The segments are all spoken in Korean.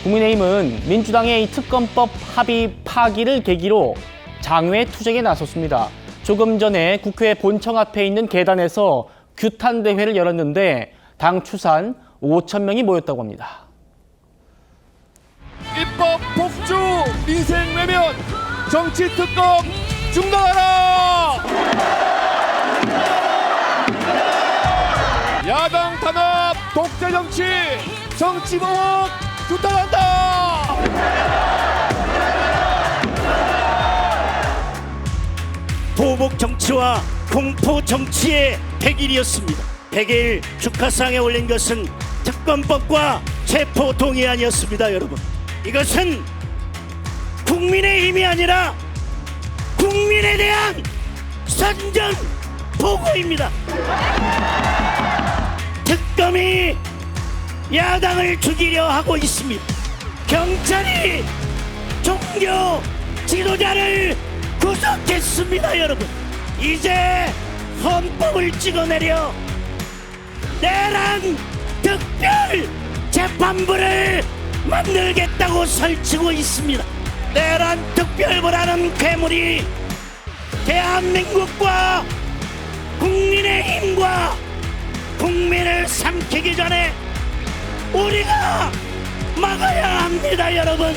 국민의힘은 민주당의 이 특검법 합의 파기를 계기로 장외 투쟁에 나섰습니다. 조금 전에 국회 본청 앞에 있는 계단에서 규탄 대회를 열었는데 당 추산 5천 명이 모였다고 합니다. 입법 폭주 민생 외면 정치 특검 중단하라! 야당 탄압 독재 정치 정치 보복 규탄한다! 보복 정치와 공포 정치의 100일이었습니다. 100일 축하상에 올린 것은 특검법과 체포 동의안이었습니다. 여러분, 이것은 국민의 힘이 아니라 국민에 대한 선전 보고입니다. 특검이 야당을 죽이려 하고 있습니다. 경찰이 종교 지도자를 구속했습니다. 여러분, 이제 헌법을 찍어내려 내란 특별 재판부를 만들겠다고 설치고 있습니다. 내란 특별부라는 괴물이 대한민국과 국민의힘과 국민을 삼키기 전에 우리가 막아야 합니다. 여러분,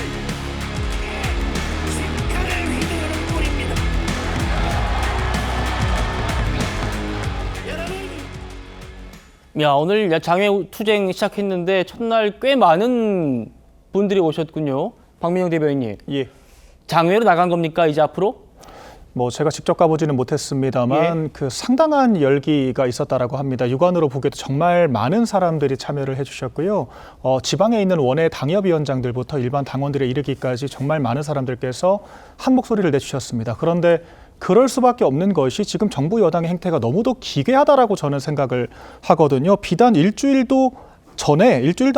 칼을 휘두르는 우리입니다. 야, 오늘 장외 투쟁 시작했는데 첫날 꽤 많은 분들이 오셨군요. 박민영 대변인님. 예. 장외로 나간 겁니까, 이제 앞으로? 제가 직접 가보지는 못했습니다만 그 상당한 열기가 있었다라고 합니다. 육안으로 보기에도 정말 많은 사람들이 참여를 해주셨고요. 지방에 있는 원외 당협위원장들부터 일반 당원들에 이르기까지 정말 많은 사람들께서 한 목소리를 내주셨습니다. 그런데 그럴 수밖에 없는 것이 지금 정부 여당의 행태가 너무도 기괴하다라고 저는 생각을 하거든요. 비단 일주일도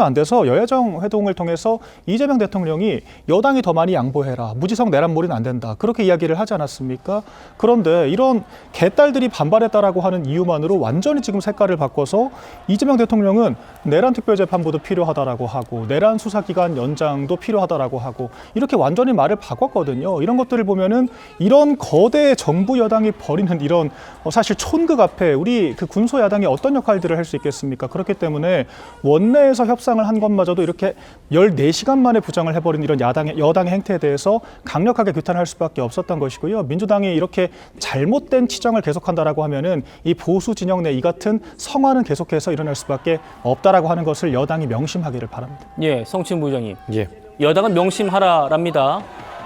안 돼서 여야정 회동을 통해서 이재명 대통령이 여당이 더 많이 양보해라, 무지성 내란몰이는 안 된다, 그렇게 이야기를 하지 않았습니까? 그런데 이런 개딸들이 반발했다라고 하는 이유만으로 완전히 지금 색깔을 바꿔서 이재명 대통령은 내란 특별재판부도 필요하다라고 하고 내란 수사기간 연장도 필요하다라고 하고 이렇게 완전히 말을 바꿨거든요. 이런 것들을 보면은 이런 거대 정부 여당이 벌이는 이런 사실 촌극 앞에 우리 그 군소 야당이 어떤 역할들을 할 수 있겠습니까? 그렇기 때문에 원내에서 협상을 한 것마저도 이렇게 14시간 만에 부정을 해버린 이런 여당의 행태에 대해서 강력하게 규탄할 수밖에 없었던 것이고요. 민주당이 이렇게 잘못된 치정을 계속한다라고 하면은 이 보수 진영 내 이 같은 성화는 계속해서 일어날 수밖에 없다라고 하는 것을 여당이 명심하기를 바랍니다. 예, 성친 부의장님. 예. 여당은 명심하라랍니다.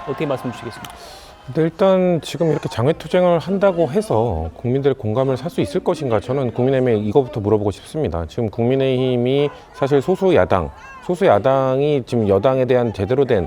어떻게 말씀 주시겠습니까? 근데 일단 지금 이렇게 장외투쟁을 한다고 해서 국민들의 공감을 살 수 있을 것인가, 저는 국민의힘에 이거부터 물어보고 싶습니다. 지금 국민의힘이 사실 소수 야당이 지금 여당에 대한 제대로 된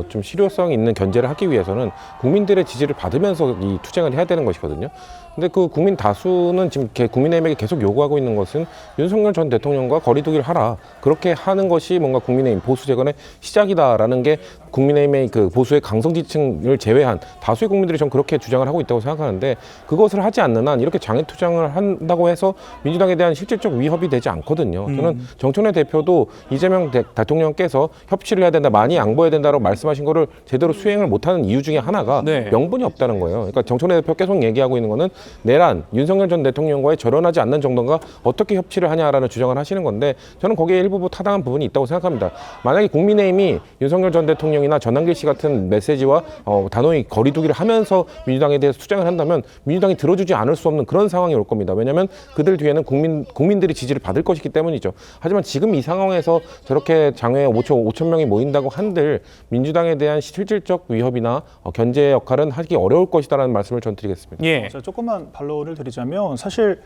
좀 실효성 있는 견제를 하기 위해서는 국민들의 지지를 받으면서 이 투쟁을 해야 되는 것이거든요. 근데 그 국민 다수는 지금 국민의힘에게 계속 요구하고 있는 것은 윤석열 전 대통령과 거리두기를 하라, 그렇게 하는 것이 뭔가 국민의힘 보수 재건의 시작이다라는 게 국민의힘의 그 보수의 강성 지층을 제외한 다수의 국민들이 전 그렇게 주장을 하고 있다고 생각하는데, 그것을 하지 않는 한 이렇게 장외투쟁을 한다고 해서 민주당에 대한 실질적 위협이 되지 않거든요. 저는 정청래 대표도 이재명 대통령께서 협치를 해야 된다, 많이 양보해야 된다고 말씀하신 거를 제대로 수행을 못하는 이유 중에 하나가 명분이 없다는 거예요. 그러니까 정청래 대표 계속 얘기하고 있는 거는 내란, 윤석열 전 대통령과의 절연하지 않는 정도가 어떻게 협치를 하냐라는 주장을 하시는 건데, 저는 거기에 일부 타당한 부분이 있다고 생각합니다. 만약에 국민의힘이 윤석열 전 대통령이나 전환길 씨 같은 메시지와 단호히 거리두기를 하면서 민주당에 대해서 투쟁을 한다면 민주당이 들어주지 않을 수 없는 그런 상황이 올 겁니다. 왜냐하면 그들 뒤에는 국민들이 지지를 받을 것이기 때문이죠. 하지만 지금 이 상황에서 저렇게 장외에 5천 명이 모인다고 한들 민주당에 대한 실질적 위협이나 견제 역할은 하기 어려울 것이다라는 말씀을 전 드리겠습니다. 예. 조금만 반론을 드리자면 사실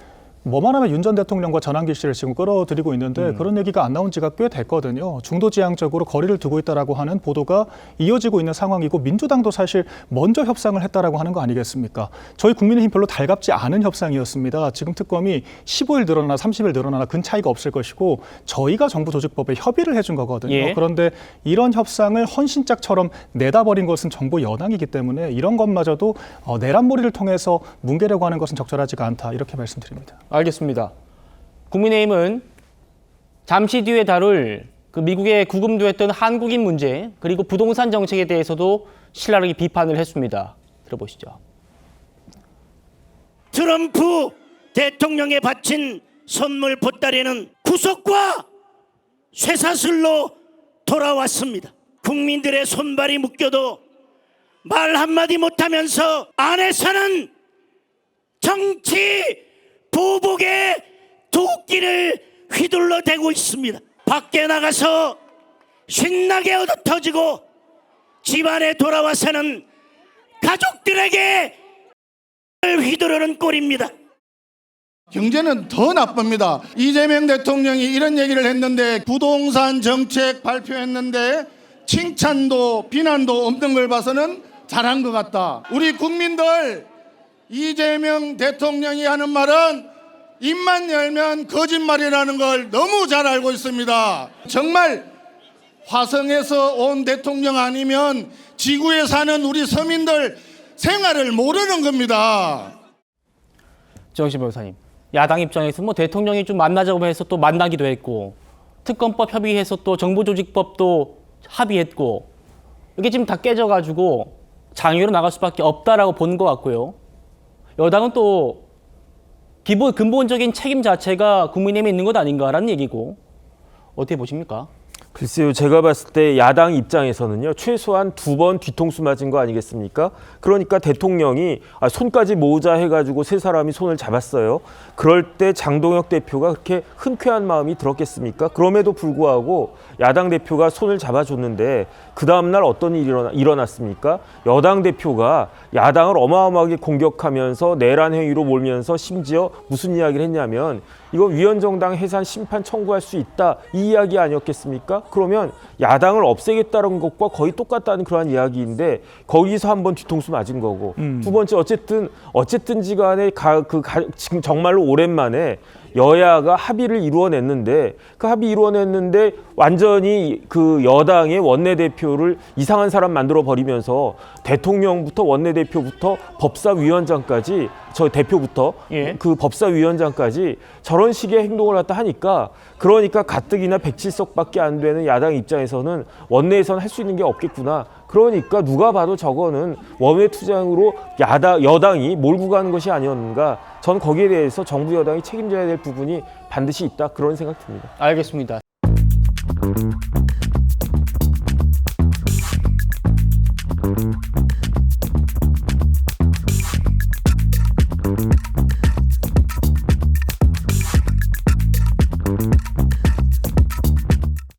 뭐만 하면 윤 전 대통령과 전환길 씨를 지금 끌어들이고 있는데 그런 얘기가 안 나온 지가 꽤 됐거든요. 중도지향적으로 거리를 두고 있다라고 하는 보도가 이어지고 있는 상황이고, 민주당도 사실 먼저 협상을 했다라고 하는 거 아니겠습니까? 저희 국민의힘 별로 달갑지 않은 협상이었습니다. 지금 특검이 15일 늘어나나 30일 늘어나나 큰 차이가 없을 것이고 저희가 정부조직법에 협의를 해준 거거든요. 예. 그런데 이런 협상을 헌신짝처럼 내다버린 것은 정부 여당이기 때문에 이런 것마저도 내란몰이를 통해서 뭉개려고 하는 것은 적절하지가 않다, 이렇게 말씀드립니다. 알겠습니다. 국민의힘은 잠시 뒤에 다룰 그 미국에 구금됐던 한국인 문제 그리고 부동산 정책에 대해서도 신랄하게 비판을 했습니다. 들어보시죠. 트럼프 대통령에 바친 선물 보따리는 구석과 쇠사슬로 돌아왔습니다. 국민들의 손발이 묶여도 말 한마디 못하면서 안에서는 정치 보복의 도끼를 휘둘러대고 있습니다. 밖에 나가서 신나게 얻어터지고 집안에 돌아와서는 가족들에게 휘두르는 꼴입니다. 경제는 더 나쁩니다. 이재명 대통령이 이런 얘기를 했는데 부동산 정책 발표했는데 칭찬도 비난도 없는 걸 봐서는 잘한 것 같다. 우리 국민들 이재명 대통령이 하는 말은 입만 열면 거짓말이라는 걸 너무 잘 알고 있습니다. 정말 화성에서 온 대통령 아니면 지구에 사는 우리 서민들 생활을 모르는 겁니다. 정신 변호사님, 야당 입장에서 뭐 대통령이 좀 만나자고 해서 또 만나기도 했고 특검법 협의해서 또 정보조직법도 합의했고 이게 지금 다 깨져가지고 장외로 나갈 수밖에 없다라고 보는 것 같고요. 여당은 또 근본적인 책임 자체가 국민의힘에 있는 것 아닌가라는 얘기고 어떻게 보십니까? 글쎄요, 제가 봤을 때 야당 입장에서는요, 최소한 2번 뒤통수 맞은 거 아니겠습니까? 그러니까 대통령이 손까지 모으자 해가지고 세 사람이 손을 잡았어요. 그럴 때 장동혁 대표가 그렇게 흔쾌한 마음이 들었겠습니까? 그럼에도 불구하고 야당 대표가 손을 잡아줬는데 그 다음날 어떤 일이 일어났습니까? 여당 대표가 야당을 어마어마하게 공격하면서 내란 행위로 몰면서 심지어 무슨 이야기를 했냐면 이거 위헌정당 해산 심판 청구할 수 있다 이 이야기 아니었겠습니까? 그러면 야당을 없애겠다는 것과 거의 똑같다는 그러한 이야기인데 거기서 한번 뒤통수 맞은 거고 두 번째 어쨌든지 간에 지금 정말로 오랜만에 여야가 합의를 이루어냈는데 그 합의 이루어냈는데 완전히 그 여당의 원내대표를 이상한 사람 만들어 버리면서 대통령부터 원내대표부터 법사위원장까지 저 대표부터 예. 그 법사위원장까지 저런 식의 행동을 갖다 하니까 그러니까 가뜩이나 107석밖에 안 되는 야당 입장에서는 원내에서는 할 수 있는 게 없겠구나. 그러니까 누가 봐도 저거는 원외 투쟁으로 여당이 몰고 가는 것이 아니었는가. 전 거기에 대해서 정부 여당이 책임져야 될 부분이 반드시 있다. 그런 생각 듭니다. 알겠습니다.